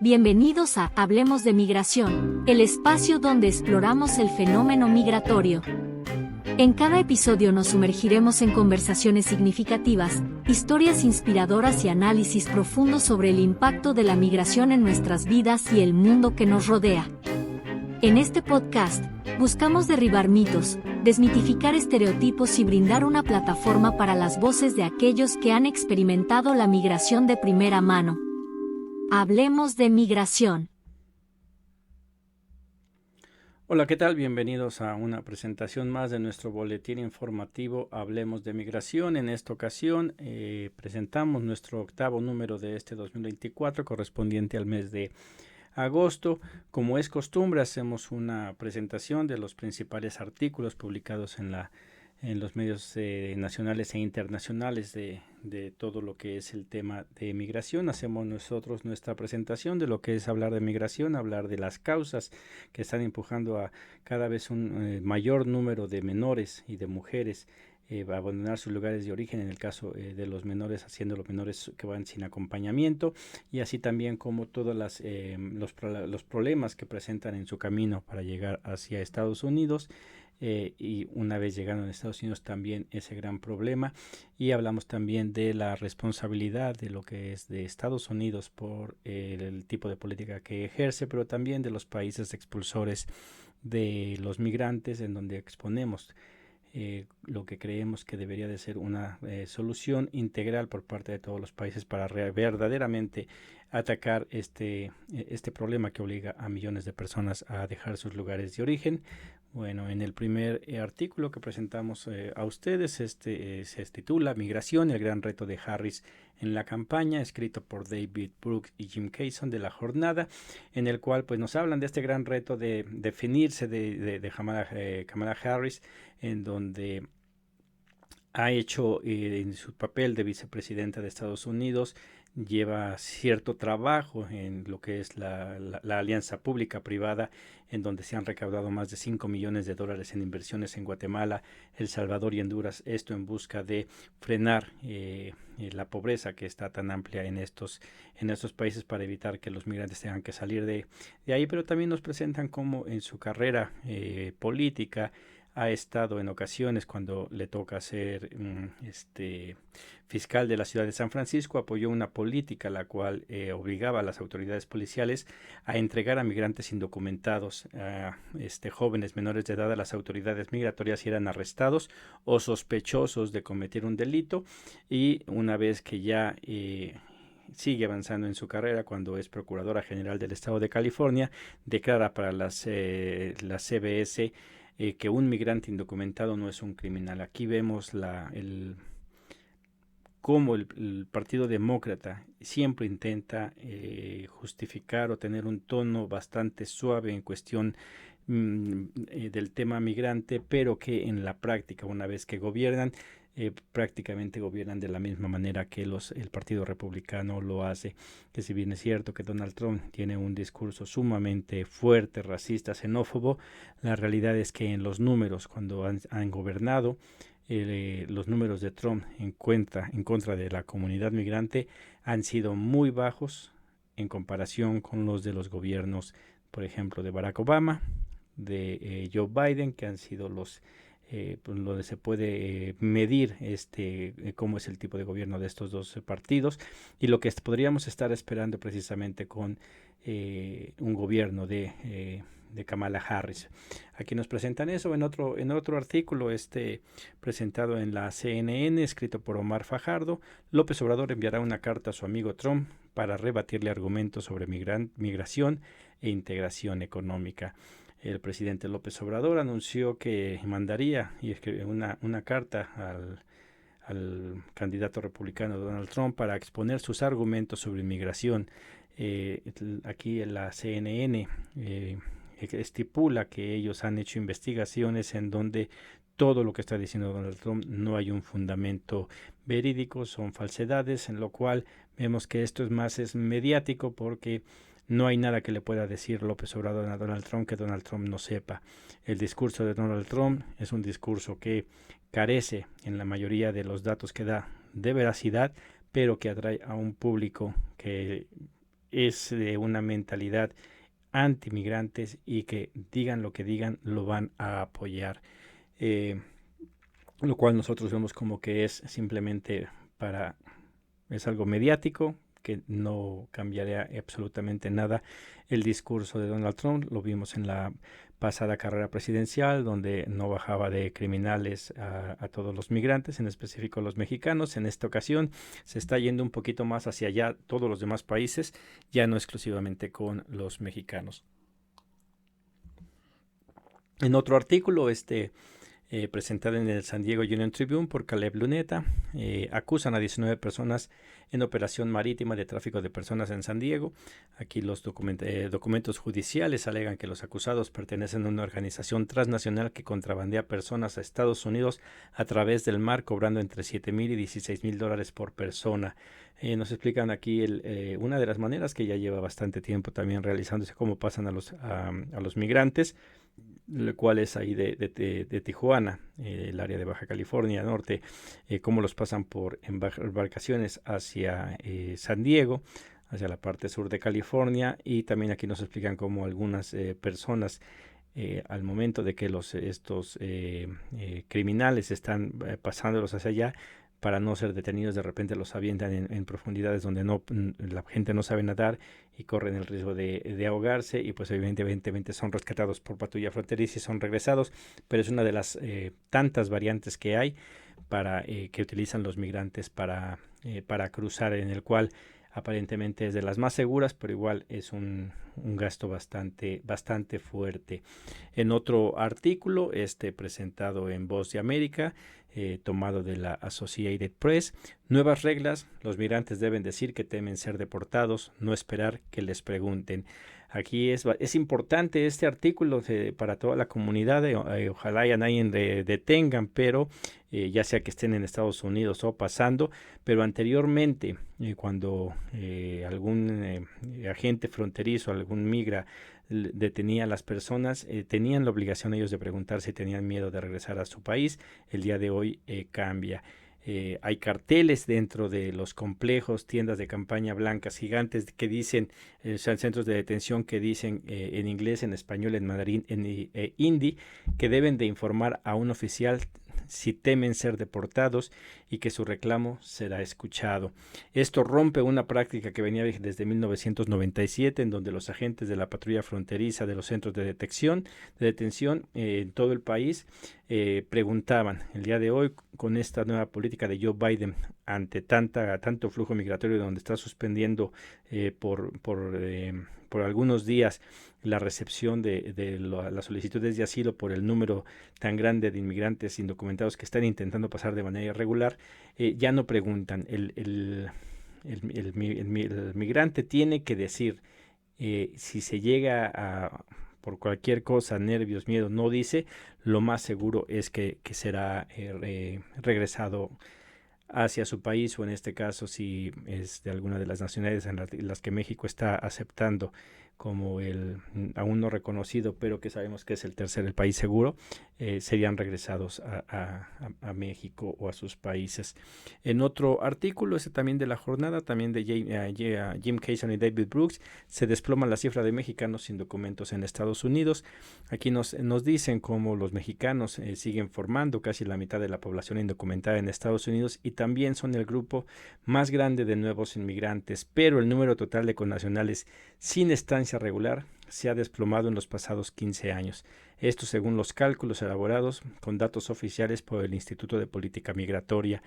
Bienvenidos a Hablemos de Migración, el espacio donde exploramos el fenómeno migratorio. En cada episodio nos sumergiremos en conversaciones significativas, historias inspiradoras y análisis profundos sobre el impacto de la migración en nuestras vidas y el mundo que nos rodea. En este podcast, buscamos derribar mitos, desmitificar estereotipos y brindar una plataforma para las voces de aquellos que han experimentado la migración de primera mano. Hablemos de migración. Hola, ¿qué tal? Bienvenidos a una presentación más de nuestro boletín informativo Hablemos de Migración. En esta ocasión presentamos nuestro octavo número de este 2024 correspondiente al mes de agosto. Como es costumbre, hacemos una presentación de los principales artículos publicados en los medios nacionales e internacionales de todo lo que es el tema de migración. Hacemos nosotros nuestra presentación de lo que es hablar de migración, hablar de las causas que están empujando a cada vez un mayor número de menores y de mujeres a abandonar sus lugares de origen, en el caso de los menores, haciendo los menores que van sin acompañamiento, y así también como todos los problemas que presentan en su camino para llegar hacia Estados Unidos. Y una vez llegando a Estados Unidos también ese gran problema, y hablamos también de la responsabilidad de lo que es de Estados Unidos por el tipo de política que ejerce, pero también de los países expulsores de los migrantes, en donde exponemos lo que creemos que debería de ser una solución integral por parte de todos los países para verdaderamente atacar este problema que obliga a millones de personas a dejar sus lugares de origen. Bueno, en el primer artículo que presentamos a ustedes, se titula Migración, el gran reto de Harris en la campaña, escrito por David Brooks y Jim Cason de La Jornada, en el cual pues nos hablan de este gran reto de definirse de Kamala Harris, en donde ha hecho en su papel de vicepresidenta de Estados Unidos, lleva cierto trabajo en lo que es la alianza pública-privada, en donde se han recaudado más de $5 millones en inversiones en Guatemala, El Salvador y Honduras, esto en busca de frenar la pobreza que está tan amplia en estos países, para evitar que los migrantes tengan que salir de ahí. Pero también nos presentan cómo en su carrera política ha estado en ocasiones, cuando le toca ser fiscal de la ciudad de San Francisco, apoyó una política la cual obligaba a las autoridades policiales a entregar a migrantes indocumentados, a jóvenes menores de edad, a las autoridades migratorias si eran arrestados o sospechosos de cometer un delito. Y una vez que ya sigue avanzando en su carrera, cuando es procuradora general del estado de California, declara para la CBS que un migrante indocumentado no es un criminal. Aquí vemos cómo el Partido Demócrata siempre intenta justificar o tener un tono bastante suave en cuestión del tema migrante, pero que en la práctica, una vez que gobiernan, prácticamente gobiernan de la misma manera que el Partido Republicano lo hace. Que si bien es cierto que Donald Trump tiene un discurso sumamente fuerte, racista, xenófobo, la realidad es que en los números, cuando han gobernado, los números de Trump en contra de la comunidad migrante han sido muy bajos en comparación con los de los gobiernos, por ejemplo, de Barack Obama, de Joe Biden, que han sido los donde se puede medir cómo es el tipo de gobierno de estos dos partidos, y lo que podríamos estar esperando precisamente con un gobierno de Kamala Harris. Aquí nos presentan eso en otro artículo presentado en la CNN, escrito por Omar Fajardo. López Obrador enviará una carta a su amigo Trump para rebatirle argumentos sobre migración e integración económica. El presidente López Obrador anunció que mandaría y escribió una carta al candidato republicano Donald Trump para exponer sus argumentos sobre inmigración. Aquí en la CNN estipula que ellos han hecho investigaciones en donde todo lo que está diciendo Donald Trump no hay un fundamento verídico, son falsedades, en lo cual vemos que esto es mediático, porque no hay nada que le pueda decir López Obrador a Donald Trump que Donald Trump no sepa. El discurso de Donald Trump es un discurso que carece en la mayoría de los datos que da de veracidad, pero que atrae a un público que es de una mentalidad anti-migrantes y que digan lo que digan, lo van a apoyar. Lo cual nosotros vemos como que es simplemente es algo mediático, que no cambiaría absolutamente nada el discurso de Donald Trump. Lo vimos en la pasada carrera presidencial, donde no bajaba de criminales a todos los migrantes, en específico los mexicanos. En esta ocasión se está yendo un poquito más hacia allá todos los demás países, ya no exclusivamente con los mexicanos. En otro artículo, presentado en el San Diego Union Tribune por Caleb Luneta, acusan a 19 personas en operación marítima de tráfico de personas en San Diego. Aquí los documentos judiciales alegan que los acusados pertenecen a una organización transnacional que contrabandea personas a Estados Unidos a través del mar, cobrando entre $7,000 y $16,000 por persona. Nos explican aquí una de las maneras que ya lleva bastante tiempo también realizándose, cómo pasan a los migrantes, lo cual es ahí de Tijuana, el área de Baja California Norte, cómo los pasan por embarcaciones hacia San Diego, hacia la parte sur de California, y también aquí nos explican cómo algunas personas, al momento de que estos criminales están pasándolos hacia allá, para no ser detenidos, de repente los avientan en profundidades donde la gente no sabe nadar y corren el riesgo de ahogarse, y pues evidentemente son rescatados por patrulla fronteriza y son regresados, pero es una de las tantas variantes que hay que utilizan los migrantes para cruzar, en el cual aparentemente es de las más seguras, pero igual es un gasto bastante fuerte. En otro artículo, presentado en Voz de América, tomado de la Associated Press: nuevas reglas, los migrantes deben decir que temen ser deportados, no esperar que les pregunten. Aquí es importante este artículo para toda la comunidad, ojalá ya nadie detengan, pero ya sea que estén en Estados Unidos o pasando, pero anteriormente, cuando algún agente fronterizo, algún migra detenía a las personas, tenían la obligación ellos de preguntar si tenían miedo de regresar a su país. El día de hoy cambia. Hay carteles dentro de los complejos, tiendas de campaña blancas gigantes que dicen, centros de detención que dicen en inglés, en español, en mandarín, en hindi, que deben de informar a un oficial si temen ser deportados y que su reclamo será escuchado. Esto rompe una práctica que venía desde 1997, en donde los agentes de la patrulla fronteriza de los centros de detención en todo el país preguntaban. El día de hoy, con esta nueva política de Joe Biden, ante tanto flujo migratorio, donde está suspendiendo por algunos días la recepción de las solicitudes de asilo por el número tan grande de inmigrantes indocumentados que están intentando pasar de manera irregular, ya no preguntan. El migrante tiene que decir, si se llega por cualquier cosa, nervios, miedo, no dice, lo más seguro es que será regresado hacia su país, o en este caso si es de alguna de las nacionalidades en las que México está aceptando como el aún no reconocido, pero que sabemos que es el país seguro, serían regresados a México o a sus países. En otro artículo, también de la jornada, también de Jim Kaysen y David Brooks, se desploma la cifra de mexicanos sin documentos en Estados Unidos. Aquí nos dicen cómo los mexicanos siguen formando casi la mitad de la población indocumentada en Estados Unidos, y también son el grupo más grande de nuevos inmigrantes, pero el número total de connacionales sin estancia regular se ha desplomado en los pasados 15 años. Esto según los cálculos elaborados con datos oficiales por el Instituto de Política Migratoria.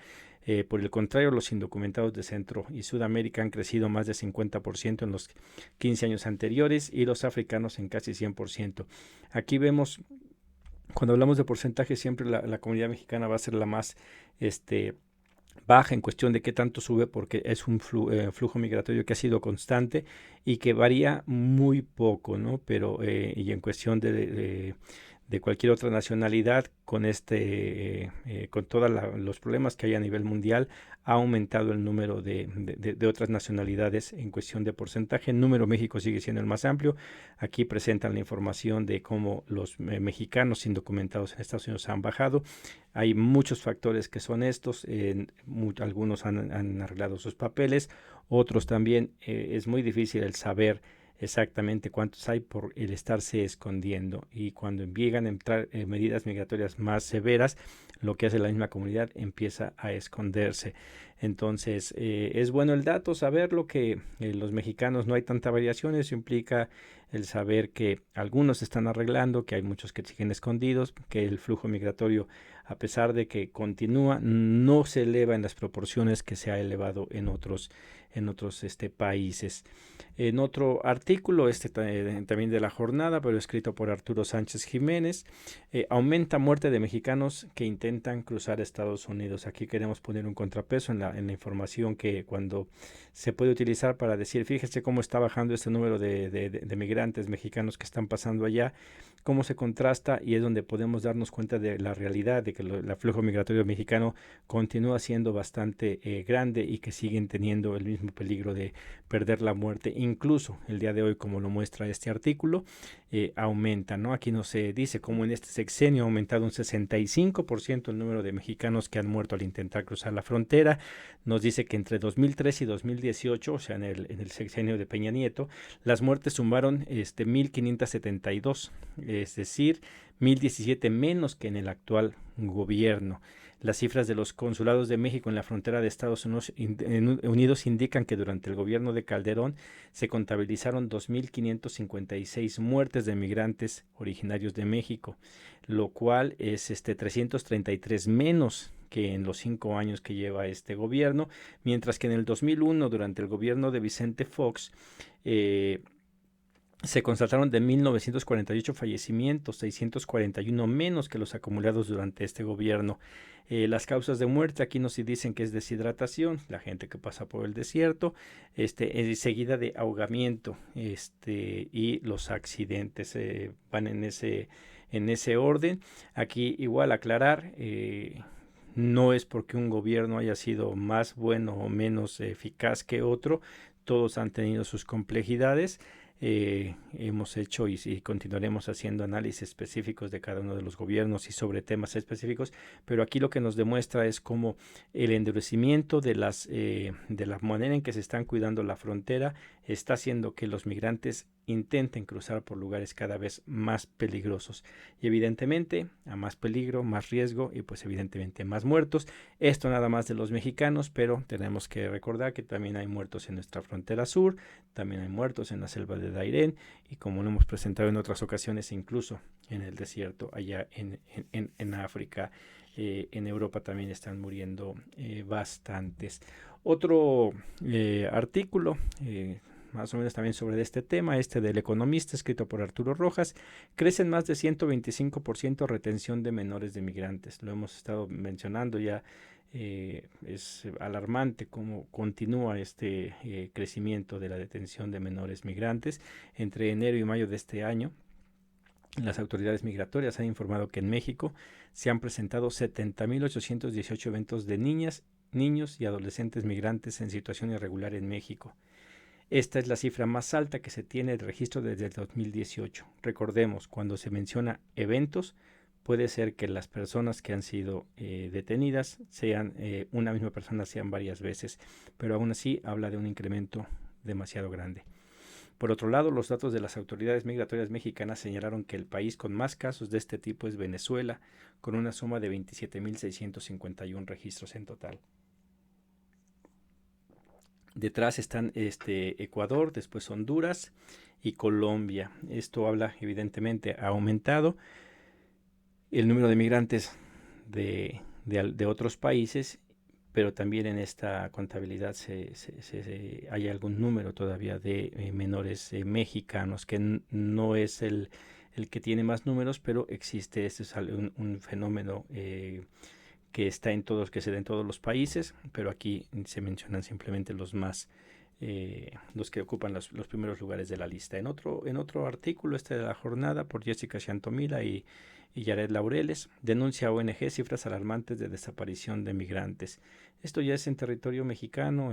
Por el contrario, los indocumentados de Centro y Sudamérica han crecido más de 50% en los 15 años anteriores, y los africanos en casi 100%. Aquí vemos, cuando hablamos de porcentaje, siempre la comunidad mexicana va a ser la más baja en cuestión de qué tanto sube, porque es un flujo migratorio que ha sido constante y que varía muy poco, ¿no? Pero y en cuestión de de cualquier otra nacionalidad con todos los problemas que hay a nivel mundial, ha aumentado el número de otras nacionalidades en cuestión de porcentaje. El número México sigue siendo el más amplio. Aquí presentan la información de cómo los mexicanos indocumentados en Estados Unidos han bajado. Hay muchos factores que son estos. Algunos han arreglado sus papeles, otros también es muy difícil el saber exactamente cuántos hay por el estarse escondiendo, y cuando llegan a entrar medidas migratorias más severas, lo que hace la misma comunidad empieza a esconderse. Entonces es bueno el dato, saberlo, que los mexicanos no hay tanta variación. Eso implica el saber que algunos se están arreglando, que hay muchos que siguen escondidos, que el flujo migratorio, a pesar de que continúa, no se eleva en las proporciones que se ha elevado en otros países. En otro artículo, también de la jornada, pero escrito por Arturo Sánchez Jiménez, aumenta muerte de mexicanos que intentan cruzar Estados Unidos. Aquí queremos poner un contrapeso en la información que cuando se puede utilizar para decir, fíjese cómo está bajando este número de migrantes mexicanos que están pasando allá, cómo se contrasta, y es donde podemos darnos cuenta de la realidad de que el flujo migratorio mexicano continúa siendo bastante grande, y que siguen teniendo el mismo peligro de perder la muerte. Incluso el día de hoy, como lo muestra este artículo, aumenta, ¿no? Aquí nos dice cómo en este sexenio ha aumentado un 65% el número de mexicanos que han muerto al intentar cruzar la frontera. Nos dice que entre 2003 y 2018, o sea, en el sexenio de Peña Nieto, las muertes sumaron 1.572, es decir, 1.017 menos que en el actual gobierno. Las cifras de los consulados de México en la frontera de Estados Unidos indican que durante el gobierno de Calderón se contabilizaron 2.556 muertes de migrantes originarios de México, lo cual es 333 menos que en los 5 años que lleva este gobierno, mientras que en el 2001, durante el gobierno de Vicente Fox, se constataron de 1.948 fallecimientos, 641 menos que los acumulados durante este gobierno. Las causas de muerte aquí nos dicen que es deshidratación, la gente que pasa por el desierto, seguida de ahogamiento, y los accidentes van en ese orden. Aquí igual aclarar, no es porque un gobierno haya sido más bueno o menos eficaz que otro, todos han tenido sus complejidades. Hemos hecho y continuaremos haciendo análisis específicos de cada uno de los gobiernos y sobre temas específicos, pero aquí lo que nos demuestra es cómo el endurecimiento de la manera en que se están cuidando la frontera está haciendo que los migrantes intenten cruzar por lugares cada vez más peligrosos, y evidentemente a más peligro, más riesgo, y pues evidentemente más muertos. Esto nada más de los mexicanos, pero tenemos que recordar que también hay muertos en nuestra frontera sur, también hay muertos en la selva de Dairén, y como lo hemos presentado en otras ocasiones, incluso en el desierto allá en África. En Europa también están muriendo bastantes. Otro artículo más o menos también sobre este tema, del Economista, escrito por Arturo Rojas: crecen más de 125% retención de menores de migrantes. Lo hemos estado mencionando ya. Es alarmante cómo continúa este crecimiento de la detención de menores migrantes. Entre enero y mayo de este año, las autoridades migratorias han informado que en México se han presentado 70.818 eventos de niñas, niños y adolescentes migrantes en situación irregular en México. Esta es la cifra más alta que se tiene de registro desde el 2018. Recordemos, cuando se menciona eventos, puede ser que las personas que han sido detenidas sean una misma persona, sean varias veces, pero aún así habla de un incremento demasiado grande. Por otro lado, los datos de las autoridades migratorias mexicanas señalaron que el país con más casos de este tipo es Venezuela, con una suma de 27.651 registros en total. Detrás están Ecuador, después Honduras y Colombia. Esto habla, evidentemente, ha aumentado el número de migrantes de otros países, pero también en esta contabilidad hay algún número todavía de menores mexicanos, que no es el que tiene más números, pero existe. Este es un fenómeno que se da en todos los países, pero aquí se mencionan simplemente los más los que ocupan los primeros lugares de la lista. En otro artículo, de la jornada, por Jessica Chantomila y Yared Laureles, denuncia a ONG cifras alarmantes de desaparición de migrantes. Esto ya es en territorio mexicano,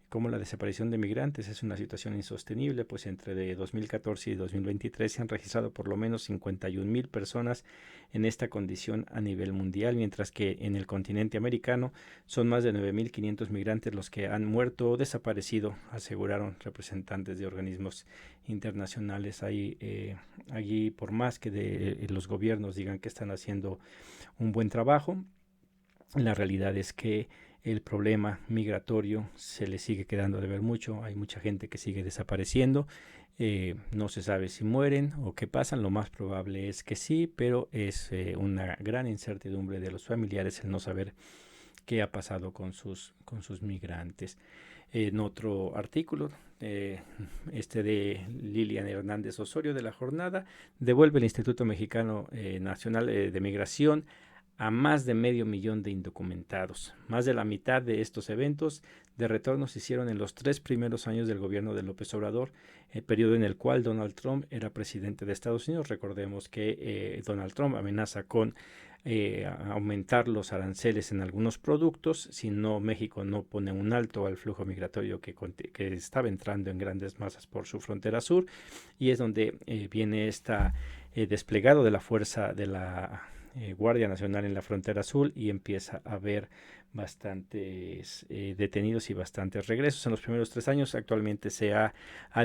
como la desaparición de migrantes es una situación insostenible, pues entre 2014 y 2023 se han registrado por lo menos 51,000 personas en esta condición a nivel mundial, mientras que en el continente americano son más de 9,500 migrantes los que han muerto o desaparecido, aseguraron representantes de organismos internacionales. Allí, por más que los gobiernos digan que están haciendo un buen trabajo, la realidad es que el problema migratorio se le sigue quedando de ver mucho. Hay mucha gente que sigue desapareciendo. No se sabe si mueren o qué pasan. Lo más probable es que sí, pero es una gran incertidumbre de los familiares el no saber qué ha pasado con sus migrantes. En otro artículo, de Lilian Hernández Osorio de La Jornada, devuelve el Instituto Mexicano Nacional de Migración a más de 500,000 de indocumentados. Más de la mitad de estos eventos de retorno se hicieron en los 3 primeros años del gobierno de López Obrador, el periodo en el cual Donald Trump era presidente de Estados Unidos. Recordemos que Donald Trump amenaza con aumentar los aranceles en algunos productos si no México no pone un alto al flujo migratorio que estaba entrando en grandes masas por su frontera sur, y es donde viene desplegado de la fuerza de la Guardia Nacional en la frontera sur, y empieza a haber bastantes detenidos y bastantes regresos. En los primeros 3 años actualmente se ha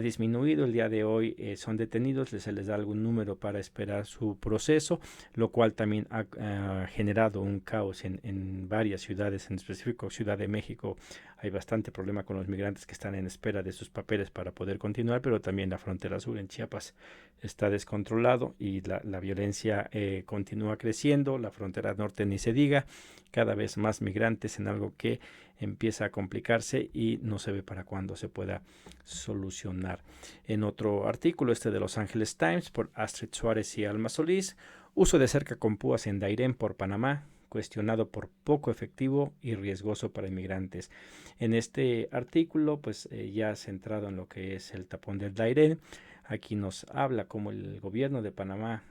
disminuido. El día de hoy son detenidos, se les da algún número para esperar su proceso, lo cual también ha generado un caos en varias ciudades, en específico Ciudad de México. Hay bastante problema con los migrantes que están en espera de sus papeles para poder continuar, pero también la frontera sur en Chiapas está descontrolado y la violencia continúa creciendo. La frontera norte ni se diga, cada vez más migrantes en algo que empieza a complicarse y no se ve para cuándo se pueda solucionar. En otro artículo, de Los Angeles Times, por Astrid Suárez y Alma Solís, uso de cerca con púas en Dairén por Panamá, cuestionado por poco efectivo y riesgoso para inmigrantes. En este artículo, pues ya centrado en lo que es el tapón del Dairén, aquí nos habla cómo el gobierno de Panamá,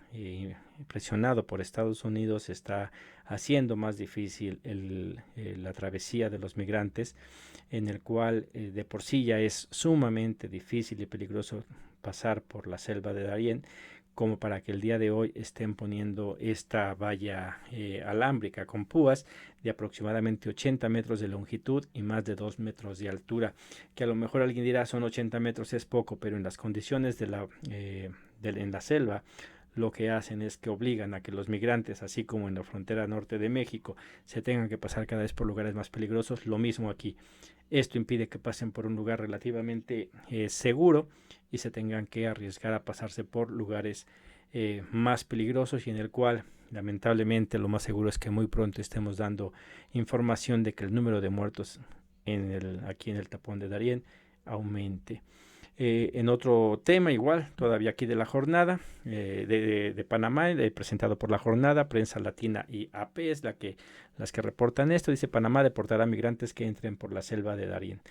presionado por Estados Unidos, está haciendo más difícil la travesía de los migrantes, en el cual de por sí ya es sumamente difícil y peligroso pasar por la selva de Darién, como para que el día de hoy estén poniendo esta valla alámbrica con púas de aproximadamente 80 metros de longitud y más de 2 metros de altura, que a lo mejor alguien dirá son 80 metros, es poco, pero en las condiciones en la selva, lo que hacen es que obligan a que los migrantes, así como en la frontera norte de México, se tengan que pasar cada vez por lugares más peligrosos. Lo mismo aquí. Esto impide que pasen por un lugar relativamente seguro y se tengan que arriesgar a pasarse por lugares más peligrosos, y en el cual lamentablemente lo más seguro es que muy pronto estemos dando información de que el número de muertos aquí en el tapón de Darién aumente. En otro tema igual, todavía aquí de La Jornada, de Panamá, presentado por La Jornada, Prensa Latina y AP es las que reportan esto. Dice: Panamá deportará migrantes que entren por la selva de Darién.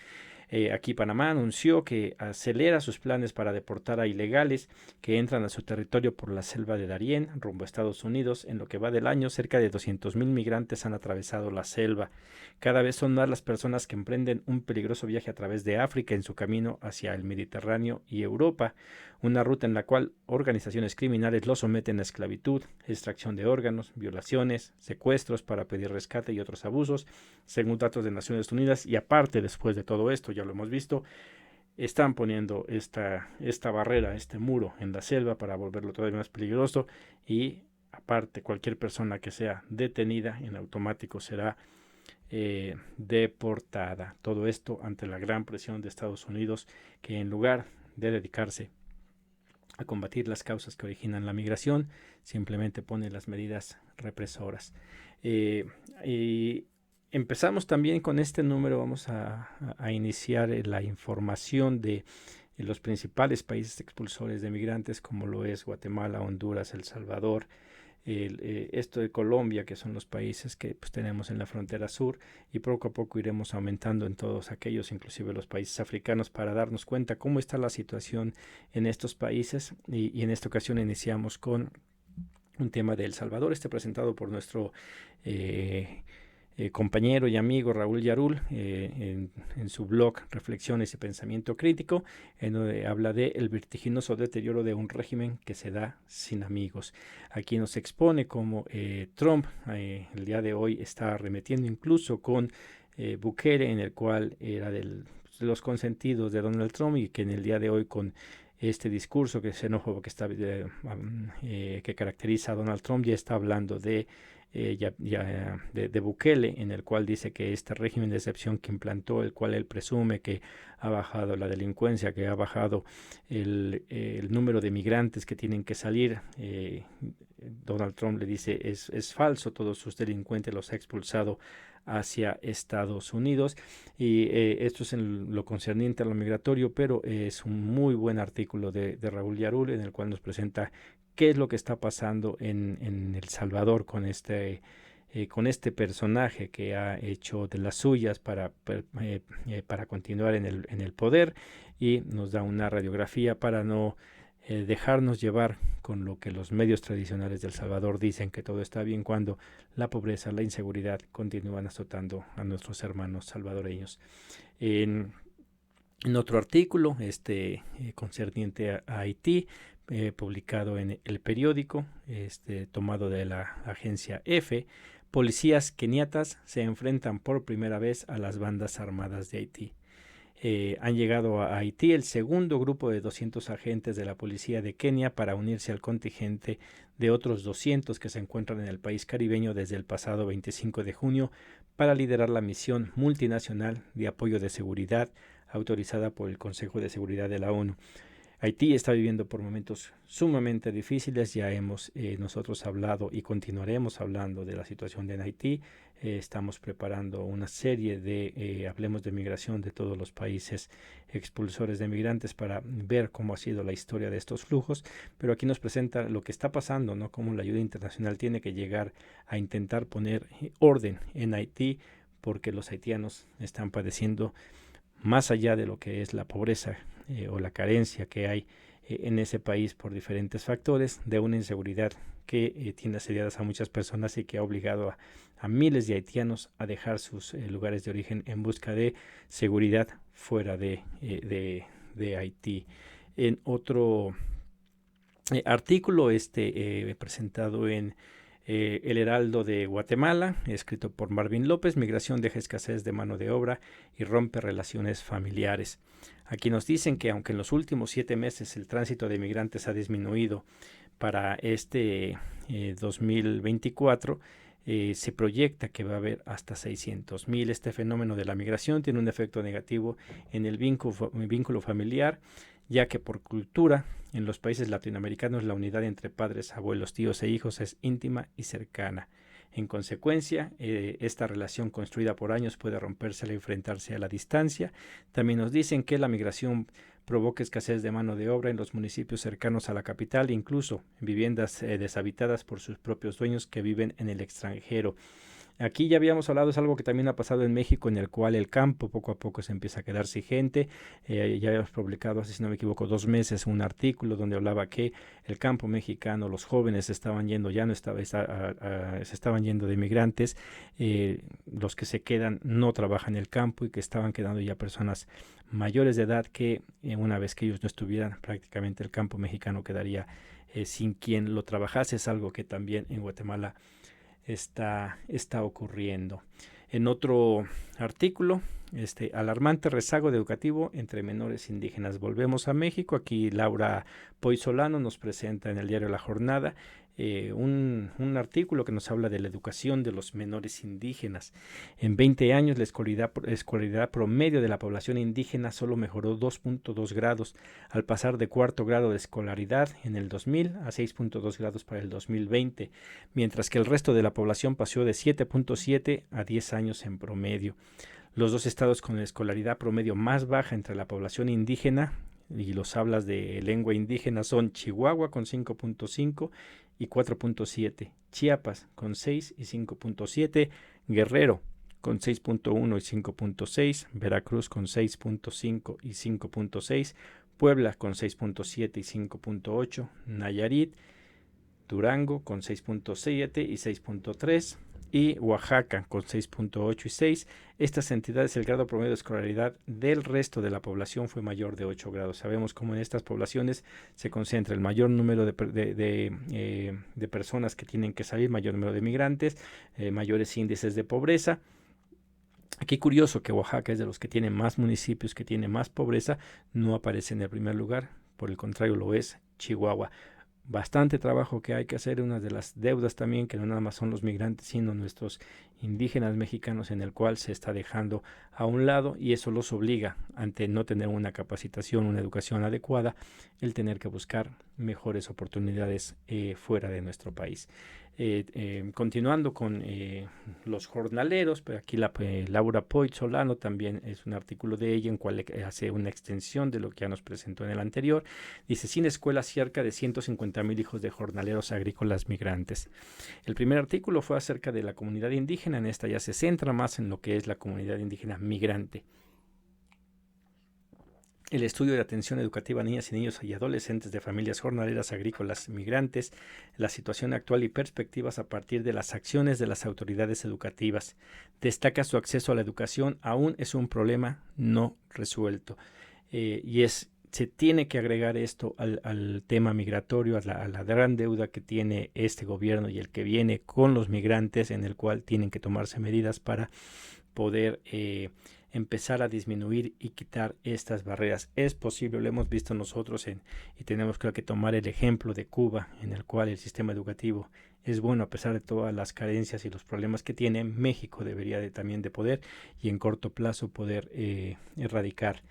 Aquí Panamá anunció que acelera sus planes para deportar a ilegales que entran a su territorio por la selva de Darién rumbo a Estados Unidos. En lo que va del año, cerca de 200,000 migrantes han atravesado la selva. Cada vez son más las personas que emprenden un peligroso viaje a través de África en su camino hacia el Mediterráneo y Europa, una ruta en la cual organizaciones criminales los someten a esclavitud, extracción de órganos, violaciones, secuestros para pedir rescate y otros abusos, según datos de Naciones Unidas. Y aparte, después de todo esto, ya lo hemos visto, están poniendo esta barrera, este muro en la selva para volverlo todavía más peligroso, y aparte cualquier persona que sea detenida en automático será deportada. Todo esto ante la gran presión de Estados Unidos, que en lugar de dedicarse a combatir las causas que originan la migración, simplemente pone las medidas represoras. Y empezamos también con este número. Vamos a iniciar la información de los principales países expulsores de migrantes, como lo es Guatemala, Honduras, El Salvador, esto de Colombia, que son los países que pues, tenemos en la frontera sur, y poco a poco iremos aumentando en todos aquellos, inclusive los países africanos, para darnos cuenta cómo está la situación en estos países. Y en esta ocasión iniciamos con un tema de El Salvador, presentado por nuestro compañero y amigo Raúl Yarul, en su blog Reflexiones y Pensamiento Crítico, en donde habla de el vertiginoso deterioro de un régimen que se da sin amigos. Aquí nos expone cómo Trump el día de hoy está arremetiendo incluso con Bukele, en el cual era de los consentidos de Donald Trump, y que en el día de hoy con este discurso que es xenófobo que caracteriza a Donald Trump, ya está hablando de Bukele, en el cual dice que este régimen de excepción que implantó, el cual él presume que ha bajado la delincuencia, que ha bajado el número de migrantes que tienen que salir, Donald Trump le dice es falso, todos sus delincuentes los ha expulsado hacia Estados Unidos. Y esto es en lo concerniente a lo migratorio, pero es un muy buen artículo de Raúl Yarul, en el cual nos presenta qué es lo que está pasando en El Salvador con este personaje que ha hecho de las suyas para continuar en el poder, y nos da una radiografía para no dejarnos llevar con lo que los medios tradicionales de El Salvador dicen, que todo está bien, cuando la pobreza, la inseguridad continúan azotando a nuestros hermanos salvadoreños. En otro artículo, concerniente a Haití, publicado en El Periódico, tomado de la agencia EFE, policías keniatas se enfrentan por primera vez a las bandas armadas de Haití. Han llegado a Haití el segundo grupo de 200 agentes de la policía de Kenia para unirse al contingente de otros 200 que se encuentran en el país caribeño desde el pasado 25 de junio para liderar la misión multinacional de apoyo de seguridad autorizada por el Consejo de Seguridad de la ONU. Haití está viviendo por momentos sumamente difíciles. Ya hemos nosotros hablado y continuaremos hablando de la situación de Haití. Estamos preparando una serie de Hablemos de Migración de todos los países expulsores de migrantes para ver cómo ha sido la historia de estos flujos. Pero aquí nos presenta lo que está pasando, ¿no? Cómo la ayuda internacional tiene que llegar a intentar poner orden en Haití, porque los haitianos están padeciendo, más allá de lo que es la pobreza o la carencia que hay en ese país por diferentes factores, de una inseguridad que tiene asediadas a muchas personas y que ha obligado a miles de haitianos a dejar sus lugares de origen en busca de seguridad fuera de Haití. En otro artículo presentado en El Heraldo de Guatemala, escrito por Marvin López, migración deja escasez de mano de obra y rompe relaciones familiares. Aquí nos dicen que aunque en los últimos 7 meses el tránsito de migrantes ha disminuido, para 2024 se proyecta que va a haber hasta 600,000. Este fenómeno de la migración tiene un efecto negativo en el vínculo familiar, ya que por cultura en los países latinoamericanos la unidad entre padres, abuelos, tíos e hijos es íntima y cercana. En consecuencia, esta relación construida por años puede romperse al enfrentarse a la distancia. También nos dicen que la migración provoca escasez de mano de obra en los municipios cercanos a la capital, incluso en viviendas deshabitadas por sus propios dueños que viven en el extranjero. Aquí ya habíamos hablado, es algo que también ha pasado en México, en el cual el campo poco a poco se empieza a quedar sin gente. Ya habíamos publicado hace, si no me equivoco, 2 meses un artículo donde hablaba que el campo mexicano, los jóvenes se estaban yendo, se estaban yendo de migrantes. Los que se quedan no trabajan en el campo y que estaban quedando ya personas mayores de edad que una vez que ellos no estuvieran, prácticamente el campo mexicano quedaría sin quien lo trabajase. Es algo que también en Guatemala está ocurriendo. En otro artículo, alarmante rezago educativo entre menores indígenas. Volvemos a México. Aquí Laura Poisolano nos presenta en el diario La Jornada un artículo que nos habla de la educación de los menores indígenas. En 20 años la escolaridad promedio de la población indígena solo mejoró 2.2 grados al pasar de 4º grado de escolaridad en el 2000 a 6.2 grados para el 2020, mientras que el resto de la población pasó de 7.7 a 10 años en promedio. Los 2 estados con la escolaridad promedio más baja entre la población indígena y los hablas de lengua indígena son Chihuahua con 5.5 y 4.7, Chiapas con 6 y 5.7, Guerrero con 6.1 y 5.6, Veracruz con 6.5 y 5.6, Puebla con 6.7 y 5.8, Nayarit, Durango con 6.7 y 6.3 y Oaxaca con 6.8 y 6. Estas entidades, el grado promedio de escolaridad del resto de la población fue mayor de 8 grados. Sabemos cómo en estas poblaciones se concentra el mayor número de personas que tienen que salir, mayor número de migrantes, mayores índices de pobreza. Aquí curioso que Oaxaca es de los que tiene más municipios, que tiene más pobreza, no aparece en el primer lugar, por el contrario lo es Chihuahua. Bastante trabajo que hay que hacer, una de las deudas también, que no nada más son los migrantes, sino nuestros indígenas mexicanos, en el cual se está dejando a un lado, y eso los obliga, ante no tener una capacitación, una educación adecuada, el tener que buscar mejores oportunidades fuera de nuestro país. Continuando con los jornaleros, pues aquí Laura Poit Solano también es un artículo de ella en cual hace una extensión de lo que ya nos presentó en el anterior. Dice: sin escuela, cerca de 150,000 hijos de jornaleros agrícolas migrantes. El primer artículo fue acerca de la comunidad indígena, en esta ya se centra más en lo que es la comunidad indígena migrante. El estudio de atención educativa a niñas y niños y adolescentes de familias jornaleras agrícolas migrantes, la situación actual y perspectivas a partir de las acciones de las autoridades educativas. Destaca su acceso a la educación aún es un problema no resuelto. Se tiene que agregar esto al tema migratorio, a la gran deuda que tiene este gobierno y el que viene con los migrantes, en el cual tienen que tomarse medidas para poder empezar a disminuir y quitar estas barreras. Es posible, lo hemos visto nosotros y tenemos creo que tomar el ejemplo de Cuba, en el cual el sistema educativo es bueno a pesar de todas las carencias y los problemas que tiene. México debería también de poder y en corto plazo poder erradicar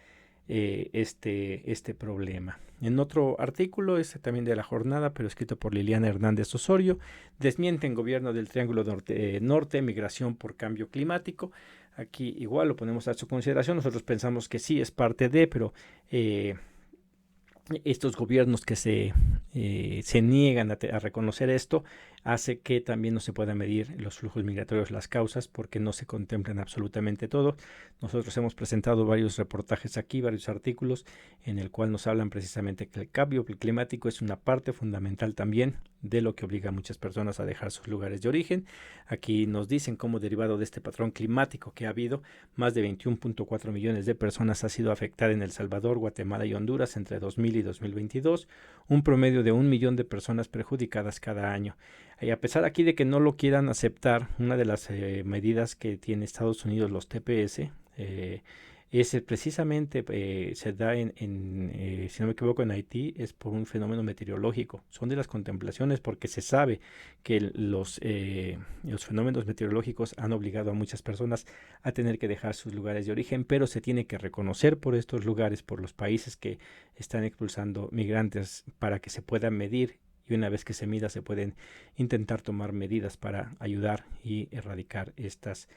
este problema. En otro artículo, también de la jornada, pero escrito por Liliana Hernández Osorio, desmienten gobierno del Triángulo Norte, migración por cambio climático. Aquí igual lo ponemos a su consideración. Nosotros pensamos que sí es parte de, pero estos gobiernos que se niegan a reconocer esto, hace que también no se puedan medir los flujos migratorios, las causas, porque no se contemplan absolutamente todo. Nosotros hemos presentado varios reportajes aquí, varios artículos, en el cual nos hablan precisamente que el cambio climático es una parte fundamental también de lo que obliga a muchas personas a dejar sus lugares de origen. Aquí nos dicen cómo, derivado de este patrón climático que ha habido, más de 21.4 millones de personas ha sido afectada en El Salvador, Guatemala y Honduras entre 2000 y 2022, un promedio de 1 millón de personas perjudicadas cada año. Y a pesar aquí de que no lo quieran aceptar, una de las medidas que tiene Estados Unidos, los TPS, es precisamente se da si no me equivoco, en Haití, es por un fenómeno meteorológico. Son de las contemplaciones porque se sabe que los fenómenos meteorológicos han obligado a muchas personas a tener que dejar sus lugares de origen, pero se tiene que reconocer por estos lugares, por los países que están expulsando migrantes, para que se puedan medir, y una vez que se mida se pueden intentar tomar medidas para ayudar y erradicar estas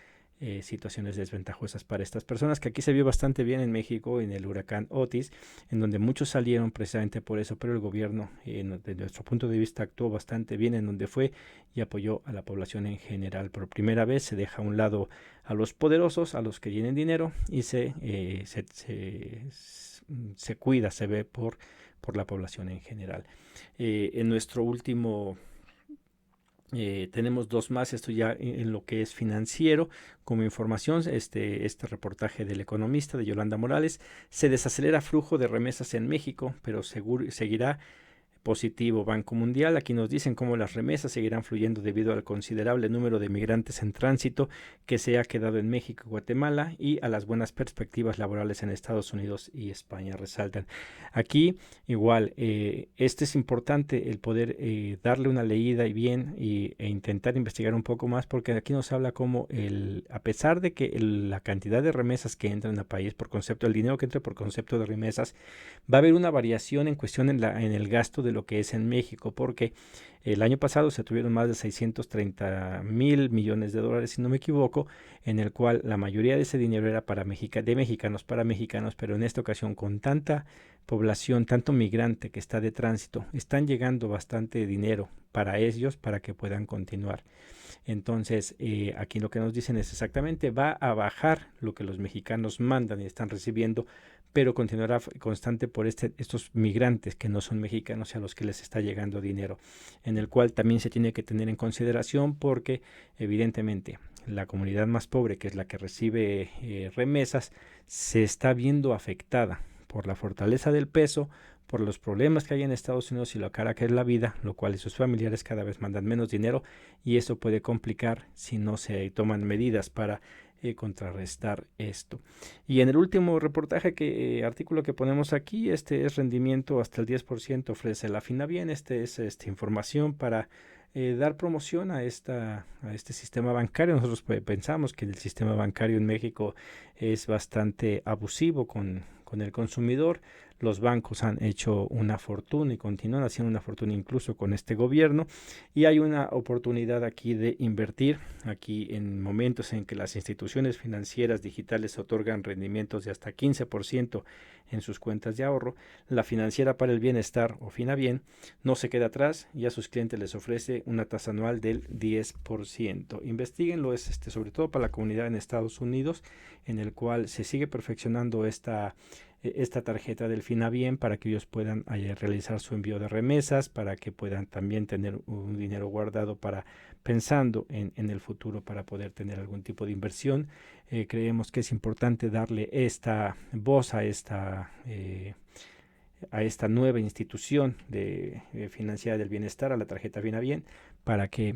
situaciones desventajosas para estas personas, que aquí se vio bastante bien en México en el huracán Otis, en donde muchos salieron precisamente por eso, pero el gobierno, desde nuestro punto de vista, actuó bastante bien en donde fue y apoyó a la población en general. Por primera vez se deja a un lado a los poderosos, a los que tienen dinero, y se cuida, se ve por la población en general. En nuestro último tenemos dos más, esto ya en lo que es financiero. Como información, este reportaje del Economista de Yolanda Morales: se desacelera flujo de remesas en México, pero seguirá positivo. Banco Mundial, aquí nos dicen cómo las remesas seguirán fluyendo debido al considerable número de migrantes en tránsito que se ha quedado en México y Guatemala, y a las buenas perspectivas laborales en Estados Unidos y España, resaltan. Aquí igual, es importante el poder darle una leída y bien e intentar investigar un poco más, porque aquí nos habla cómo a pesar de que la cantidad de remesas que entran al país por concepto, el dinero que entra por concepto de remesas, va a haber una variación en cuestión en el gasto de lo que es en México, porque el año pasado se tuvieron más de 630 millones de dólares, si no me equivoco, en el cual la mayoría de ese dinero era para de mexicanos para mexicanos, pero en esta ocasión con tanta población, tanto migrante que está de tránsito, están llegando bastante dinero para ellos para que puedan continuar. Entonces, aquí lo que nos dicen es exactamente, va a bajar lo que los mexicanos mandan y están recibiendo, pero continuará constante por estos migrantes que no son mexicanos y a los que les está llegando dinero, en el cual también se tiene que tener en consideración porque evidentemente la comunidad más pobre, que es la que recibe remesas, se está viendo afectada por la fortaleza del peso, por los problemas que hay en Estados Unidos y lo cara que es la vida, lo cual sus familiares cada vez mandan menos dinero y eso puede complicar si no se toman medidas para contrarrestar esto. Y en el último reportaje artículo que ponemos aquí, este es rendimiento hasta el 10% ofrece la Finabien. Este es información para dar promoción a este sistema bancario. Nosotros pensamos que el sistema bancario en México es bastante abusivo con el consumidor. Los bancos han hecho una fortuna y continúan haciendo una fortuna incluso con este gobierno, y hay una oportunidad aquí de invertir aquí en momentos en que las instituciones financieras digitales otorgan rendimientos de hasta 15% en sus cuentas de ahorro. La Financiera para el Bienestar o Finabien no se queda atrás y a sus clientes les ofrece una tasa anual del 10%. Investiguenlo, es sobre todo para la comunidad en Estados Unidos, en el cual se sigue perfeccionando esta tarjeta del Finabien para que ellos puedan realizar su envío de remesas, para que puedan también tener un dinero guardado para pensando en el futuro para poder tener algún tipo de inversión. Creemos que es importante darle esta voz a esta nueva institución financiera del bienestar, a la tarjeta Finabien, para que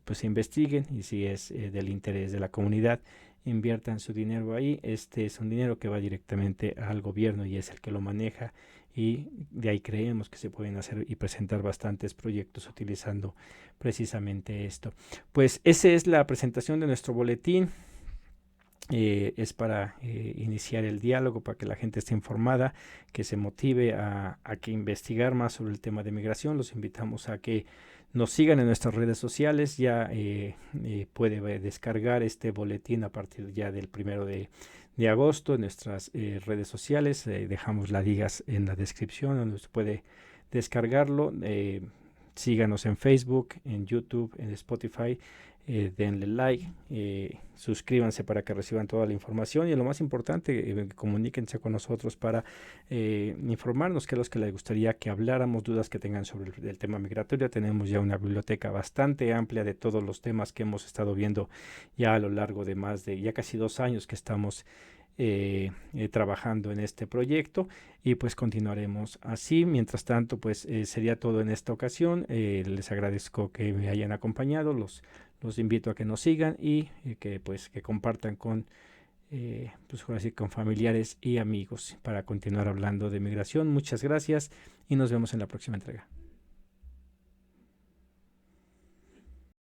pues se investiguen y si es del interés de la comunidad, inviertan su dinero ahí. Este es un dinero que va directamente al gobierno y es el que lo maneja, y de ahí creemos que se pueden hacer y presentar bastantes proyectos utilizando precisamente esto. Pues esa es la presentación de nuestro boletín. Es para iniciar el diálogo, para que la gente esté informada, que se motive a que investigar más sobre el tema de migración. Los invitamos a que nos sigan en nuestras redes sociales. Ya puede descargar este boletín a partir ya del 1 de agosto en nuestras redes sociales. Dejamos las ligas en la descripción donde usted puede descargarlo. Síganos en Facebook, en YouTube, en Spotify. Denle like, suscríbanse para que reciban toda la información, y lo más importante, comuníquense con nosotros para informarnos qué es lo que les gustaría que habláramos, dudas que tengan sobre el tema migratorio. Tenemos ya una biblioteca bastante amplia de todos los temas que hemos estado viendo ya a lo largo de más de ya casi 2 años que estamos trabajando en este proyecto, y pues continuaremos así. Mientras tanto, pues sería todo en esta ocasión. Les agradezco que me hayan acompañado, los invito a que nos sigan y que compartan con con familiares y amigos para continuar hablando de migración. Muchas gracias y nos vemos en la próxima entrega.